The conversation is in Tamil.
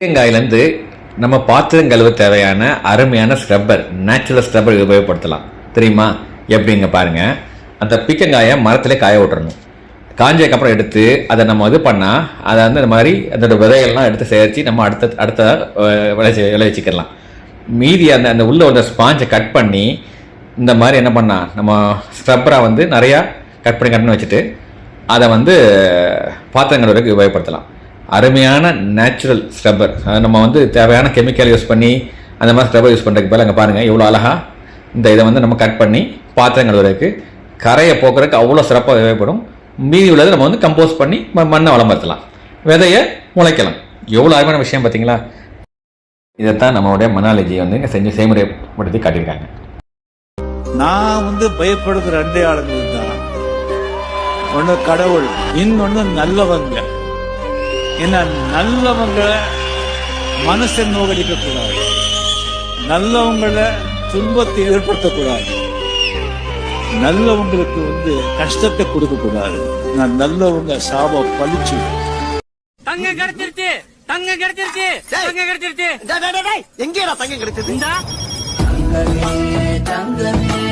தேங்காயிலேருந்து நம்ம பாத்திரம் கழுவ தேவையான அருமையான ஸ்க்ரப்பர், நேச்சுரல் ஸ்க்ரப்பர் உபயோகப்படுத்தலாம். தெரியுமா எப்படிங்க பாருங்க. அந்த பீக்கங்காயை மரத்திலே காய விட்டுறணும். காஞ்சதுக்கப்புறம் எடுத்து அதை நம்ம இது பண்ணால் அதை வந்து இந்த மாதிரி அதோட விதைகள்லாம் எடுத்து சேர்த்து நம்ம அடுத்த விளைவிச்சிக்கலாம். மீதி அந்த உள்ள ஒரு ஸ்பாஞ்சை கட் பண்ணி இந்த மாதிரி என்ன பண்ணால் நம்ம ஸ்க்ரப்பராக வந்து நிறையா கட் பண்ணி வச்சுட்டு அதை வந்து பாத்திரம் கழுவுறதுக்கு உபயோகப்படுத்தலாம். அருமையான நேச்சுரல் ஸ்க்ரப்பர். நம்ம வந்து தேவையான கெமிக்கல் யூஸ் பண்ணி அந்த மாதிரி ஸ்க்ரப்பர் யூஸ் பண்ணுறதுக்கு பதில் அங்கே பாருங்கள் எவ்வளோ அழகாக இந்த இதை வந்து நம்ம கட் பண்ணி பாத்திரம் கழுவுறதுக்கு கரையை போக்குறதுக்கு அவ்வளோ சிறப்பாக தேவைப்படும். மீதி உள்ளதை நம்ம வந்து கம்போஸ் பண்ணி மண்ணை வளம்படுத்தலாம், விதையை முளைக்கலாம். எவ்வளோ அருமையான விஷயம் பார்த்தீங்களா? இதைத்தான் நம்மளுடைய மனாலஜியை வந்து இங்கே செய்முறைப்படுத்தி காட்டியிருக்காங்க. நான் வந்து பயப்படுகிற ரெண்டே ஆளுங்கள் தான். ஒன்று கடவுள், இன்னொன்று நல்லவங்க. ஏன்னா நல்லவங்களை மனசை நோகடிக்க கூடாது, நல்லவங்களை துன்பத்தை ஏற்படுத்தக்கூடாது, நல்லவங்களுக்கு வந்து கஷ்டத்தை கொடுக்க கூடாது. நான் நல்லவங்க சாபம் பழிச்சு தங்க கிடைச்சிருச்சு, தங்க கிடைச்சிருச்சு, தங்க கிடைச்சிருச்சு. எங்கேடா தங்கம் கிடைச்சது? தங்கமே தங்கமே